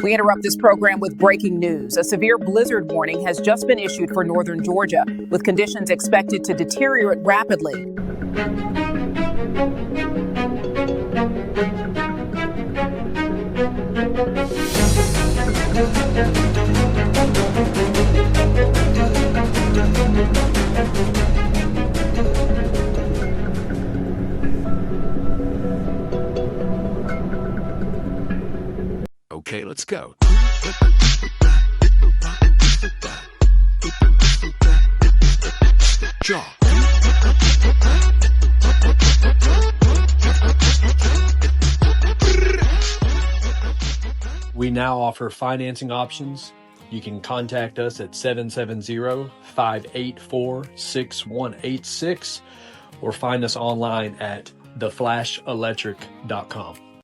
We interrupt this program with breaking news. A severe blizzard warning has just been issued for northern Georgia, with conditions expected to deteriorate rapidly. Okay, let's go. Jaw. We now offer financing options. You can contact us at 770-584-6186 or find us online at theflashelectric.com.